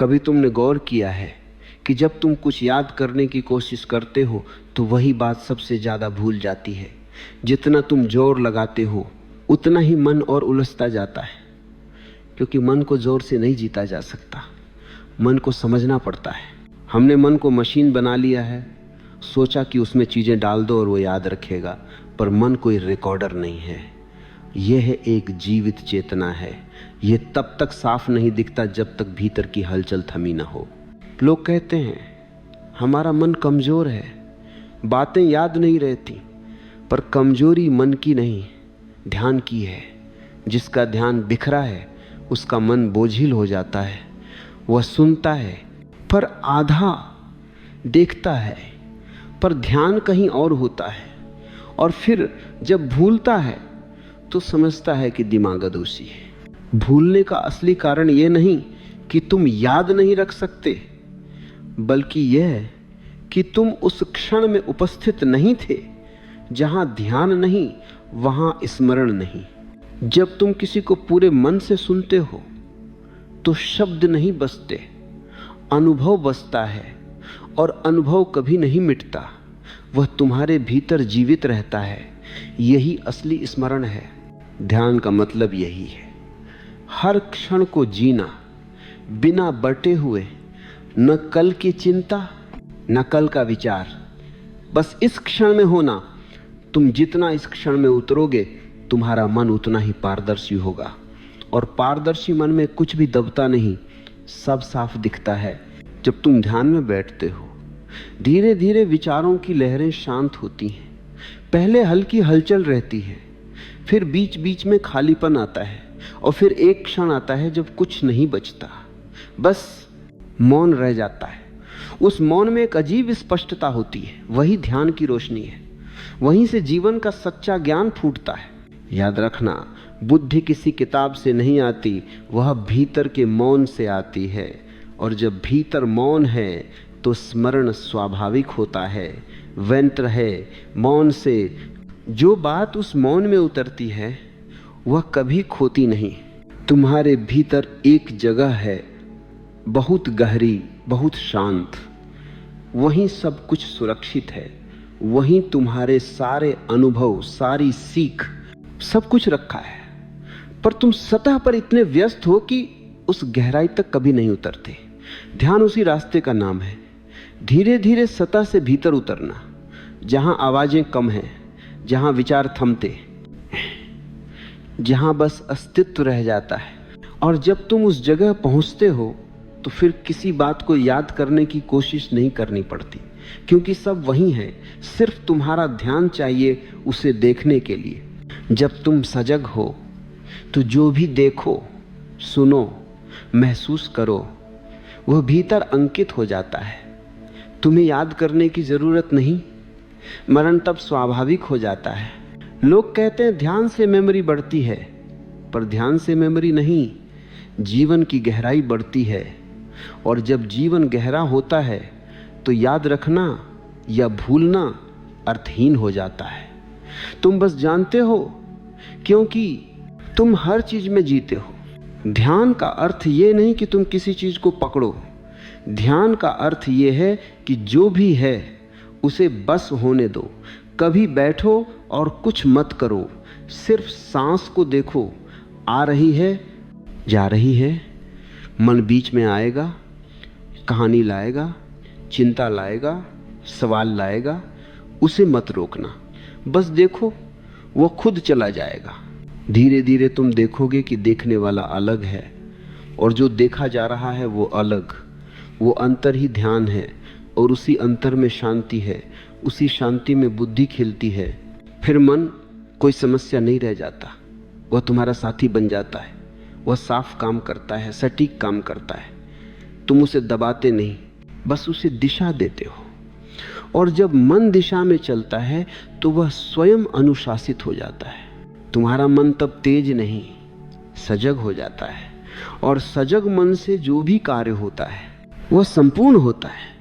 कभी तुमने गौर किया है कि जब तुम कुछ याद करने की कोशिश करते हो तो वही बात सबसे ज़्यादा भूल जाती है। जितना तुम जोर लगाते हो उतना ही मन और उलझता जाता है, क्योंकि मन को जोर से नहीं जीता जा सकता, मन को समझना पड़ता है। हमने मन को मशीन बना लिया है, सोचा कि उसमें चीज़ें डाल दो और वो याद रखेगा, पर मन कोई रिकॉर्डर नहीं है। यह एक जीवित चेतना है। यह तब तक साफ नहीं दिखता जब तक भीतर की हलचल थमी ना हो। लोग कहते हैं हमारा मन कमज़ोर है, बातें याद नहीं रहती, पर कमजोरी मन की नहीं, ध्यान की है। जिसका ध्यान बिखरा है उसका मन बोझिल हो जाता है। वह सुनता है पर आधा, देखता है पर ध्यान कहीं और होता है, और फिर जब भूलता है तो समझता है कि दिमागदोशी है। भूलने का असली कारण यह नहीं कि तुम याद नहीं रख सकते, बल्कि यह कि तुम उस क्षण में उपस्थित नहीं थे। जहां ध्यान नहीं वहां स्मरण नहीं। जब तुम किसी को पूरे मन से सुनते हो तो शब्द नहीं बसते, अनुभव बसता है, और अनुभव कभी नहीं मिटता, वह तुम्हारे भीतर जीवित रहता है। यही असली स्मरण है। ध्यान का मतलब यही है, हर क्षण को जीना बिना बटे हुए, न कल की चिंता न कल का विचार, बस इस क्षण में होना। तुम जितना इस क्षण में उतरोगे तुम्हारा मन उतना ही पारदर्शी होगा, और पारदर्शी मन में कुछ भी दबता नहीं, सब साफ दिखता है। जब तुम ध्यान में बैठते हो धीरे धीरे विचारों की लहरें शांत होती हैं। पहले हल्की हलचल रहती है, फिर बीच बीच में खालीपन आता है, और फिर एक क्षण आता है जब कुछ नहीं बचता, बस मौन रह जाता है। उस मौन में एक अजीब स्पष्टता होती है। वही ध्यान की रोशनी है। वहीं से जीवन का सच्चा ज्ञान फूटता है। याद रखना, बुद्धि किसी किताब से नहीं आती, वह भीतर के मौन से आती है। और जब भीतर मौन है तो स्मरण स्वाभाविक होता है। व्यंत्र है मौन से। जो बात उस मौन में उतरती है वह कभी खोती नहीं। तुम्हारे भीतर एक जगह है, बहुत गहरी, बहुत शांत। वहीं सब कुछ सुरक्षित है। वहीं तुम्हारे सारे अनुभव, सारी सीख, सब कुछ रखा है। पर तुम सतह पर इतने व्यस्त हो कि उस गहराई तक कभी नहीं उतरते। ध्यान उसी रास्ते का नाम है। धीरे धीरे सतह से भीतर उतरना, जहां आवाजें कम हैं, जहां विचार थमते, जहां बस अस्तित्व रह जाता है। और जब तुम उस जगह पहुंचते हो तो फिर किसी बात को याद करने की कोशिश नहीं करनी पड़ती, क्योंकि सब वही है। सिर्फ तुम्हारा ध्यान चाहिए उसे देखने के लिए। जब तुम सजग हो तो जो भी देखो, सुनो, महसूस करो, वह भीतर अंकित हो जाता है। तुम्हें याद करने की जरूरत नहीं। मरण तब स्वाभाविक हो जाता है। लोग कहते हैं ध्यान से मेमोरी बढ़ती है, पर ध्यान से मेमोरी नहीं, जीवन की गहराई बढ़ती है। और जब जीवन गहरा होता है तो याद रखना या भूलना अर्थहीन हो जाता है। तुम बस जानते हो, क्योंकि तुम हर चीज में जीते हो। ध्यान का अर्थ ये नहीं कि तुम किसी चीज को पकड़ो। ध्यान का अर्थ ये है कि जो भी है उसे बस होने दो। कभी बैठो और कुछ मत करो, सिर्फ सांस को देखो। आ रही है, जा रही है, मन बीच में आएगा, कहानी लाएगा, चिंता लाएगा, सवाल लाएगा, उसे मत रोकना। बस देखो, वो खुद चला जाएगा। धीरे धीरे तुम देखोगे कि देखने वाला अलग है और जो देखा जा रहा है वो अलग। वो अंतर ही ध्यान है, और उसी अंतर में शांति है। उसी शांति में बुद्धि खिलती है। फिर मन कोई समस्या नहीं रह जाता, वह तुम्हारा साथी बन जाता है। वह साफ काम करता है, सटीक काम करता है। तुम उसे दबाते नहीं, बस उसे दिशा देते हो। और जब मन दिशा में चलता है तो वह स्वयं अनुशासित हो जाता है। तुम्हारा मन तब तेज नहीं, सजग हो जाता है। और सजग मन से जो भी कार्य होता है वह संपूर्ण होता है।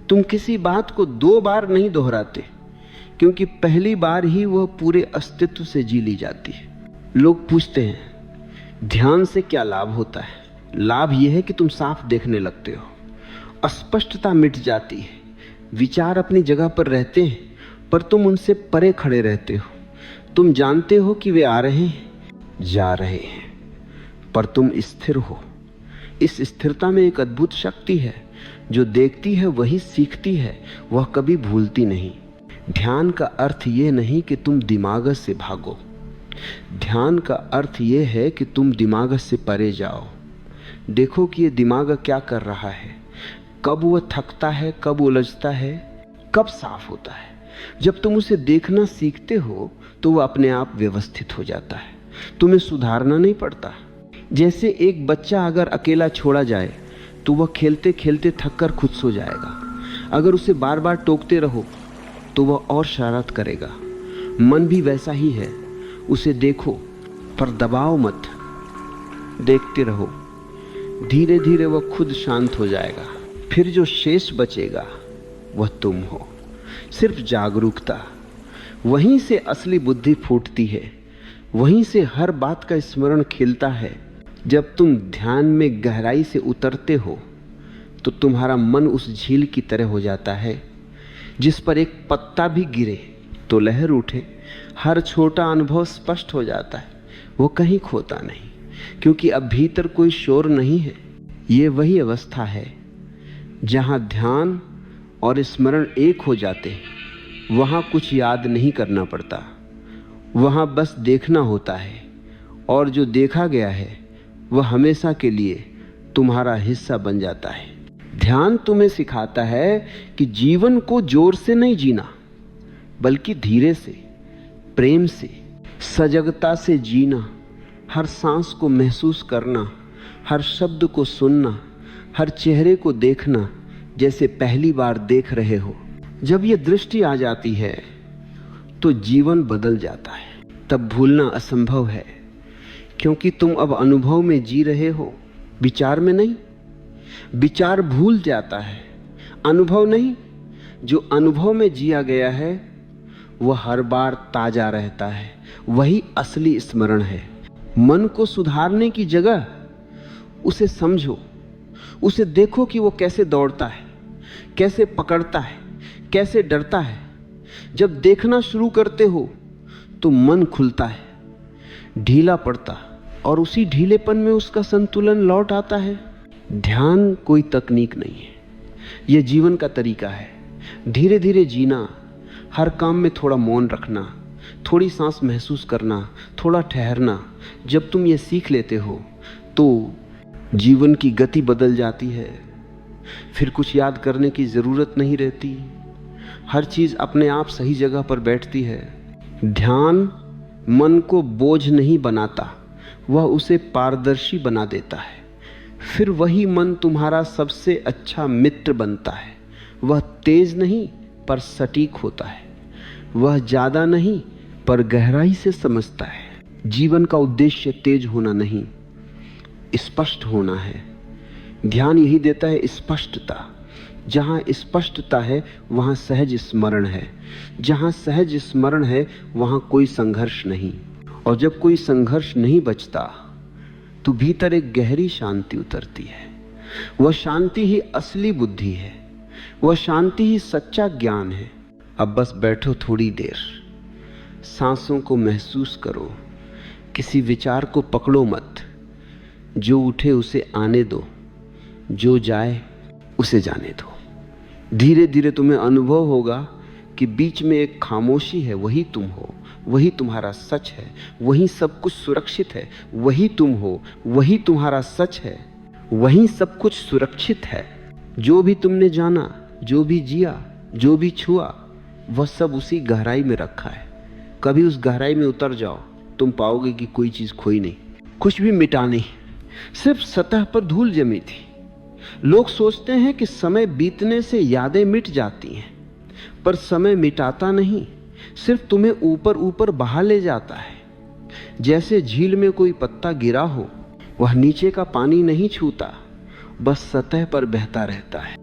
तुम किसी बात को 2 बार नहीं दोहराते, क्योंकि पहली बार ही वह पूरे अस्तित्व से जी ली जाती है। लोग पूछते हैं ध्यान से क्या लाभ होता है, लाभ यह है कि तुम साफ देखने लगते हो, अस्पष्टता मिट जाती है, विचार अपनी जगह पर रहते हैं पर तुम उनसे परे खड़े रहते हो। तुम जानते हो कि वे आ रहे हैं, जा रहे हैं, पर तुम स्थिर हो। इस स्थिरता में एक अद्भुत शक्ति है। जो देखती है वही सीखती है, वह कभी भूलती नहीं। ध्यान का अर्थ ये नहीं कि तुम दिमाग से भागो, ध्यान का अर्थ ये है कि तुम दिमाग से परे जाओ। देखो कि ये दिमाग क्या कर रहा है, कब वह थकता है, कब उलझता है, कब साफ होता है। जब तुम उसे देखना सीखते हो तो वह अपने आप व्यवस्थित हो जाता है, तुम्हें सुधारना नहीं पड़ता। जैसे एक बच्चा अगर अकेला छोड़ा जाए तो वह खेलते खेलते थककर खुद सो जाएगा। अगर उसे बार बार टोकते रहो तो वह और शरारत करेगा। मन भी वैसा ही है, उसे देखो पर दबाओ मत, देखते रहो, धीरे धीरे वह खुद शांत हो जाएगा। फिर जो शेष बचेगा वह तुम हो, सिर्फ जागरूकता। वहीं से असली बुद्धि फूटती है, वहीं से हर बात का स्मरण खिलता है। जब तुम ध्यान में गहराई से उतरते हो तो तुम्हारा मन उस झील की तरह हो जाता है जिस पर एक पत्ता भी गिरे तो लहर उठे। हर छोटा अनुभव स्पष्ट हो जाता है, वो कहीं खोता नहीं, क्योंकि अब भीतर कोई शोर नहीं है। ये वही अवस्था है जहाँ ध्यान और स्मरण एक हो जाते हैं। वहाँ कुछ याद नहीं करना पड़ता, वहाँ बस देखना होता है, और जो देखा गया है वह हमेशा के लिए तुम्हारा हिस्सा बन जाता है। ध्यान तुम्हें सिखाता है कि जीवन को जोर से नहीं जीना, बल्कि धीरे से, प्रेम से, सजगता से जीना। हर सांस को महसूस करना, हर शब्द को सुनना, हर चेहरे को देखना जैसे पहली बार देख रहे हो। जब ये दृष्टि आ जाती है तो जीवन बदल जाता है। तब भूलना असंभव है, क्योंकि तुम अब अनुभव में जी रहे हो, विचार में नहीं। विचार भूल जाता है, अनुभव नहीं। जो अनुभव में जिया गया है वह हर बार ताजा रहता है, वही असली स्मरण है। मन को सुधारने की जगह उसे समझो, उसे देखो कि वो कैसे दौड़ता है, कैसे पकड़ता है, कैसे डरता है। जब देखना शुरू करते हो तो मन खुलता है, ढीला पड़ता, और उसी ढीलेपन में उसका संतुलन लौट आता है। ध्यान कोई तकनीक नहीं है, यह जीवन का तरीका है। धीरे धीरे जीना, हर काम में थोड़ा मौन रखना, थोड़ी सांस महसूस करना, थोड़ा ठहरना। जब तुम ये सीख लेते हो तो जीवन की गति बदल जाती है। फिर कुछ याद करने की ज़रूरत नहीं रहती, हर चीज़ अपने आप सही जगह पर बैठती है। ध्यान मन को बोझ नहीं बनाता, वह उसे पारदर्शी बना देता है। फिर वही मन तुम्हारा सबसे अच्छा मित्र बनता है। वह तेज नहीं पर सटीक होता है, वह ज़्यादा नहीं पर गहराई से समझता है। जीवन का उद्देश्य तेज होना नहीं, स्पष्ट होना है। ध्यान यही देता है, स्पष्टता। जहाँ स्पष्टता है वहाँ सहज स्मरण है, जहाँ सहज स्मरण है वहाँ कोई संघर्ष नहीं। और जब कोई संघर्ष नहीं बचता तो भीतर एक गहरी शांति उतरती है। वह शांति ही असली बुद्धि है, वह शांति ही सच्चा ज्ञान है। अब बस बैठो थोड़ी देर, सांसों को महसूस करो, किसी विचार को पकड़ो मत। जो उठे उसे आने दो, जो जाए उसे जाने दो। धीरे धीरे तुम्हें अनुभव होगा कि बीच में एक खामोशी है, वही तुम हो, वही तुम्हारा सच है, वही सब कुछ सुरक्षित है, वही तुम हो, वही तुम्हारा सच है, वही सब कुछ सुरक्षित है। जो भी तुमने जाना, जो भी जिया, जो भी छुआ, वह सब उसी गहराई में रखा है। कभी उस गहराई में उतर जाओ, तुम पाओगे कि कोई चीज़ खोई नहीं, कुछ भी मिटा नहीं, सिर्फ सतह पर धूल जमी थी। लोग सोचते हैं कि समय बीतने से यादें मिट जाती हैं, पर समय मिटाता नहीं, सिर्फ तुम्हें ऊपर ऊपर बहा ले जाता है। जैसे झील में कोई पत्ता गिरा हो, वह नीचे का पानी नहीं छूता, बस सतह पर बहता रहता है।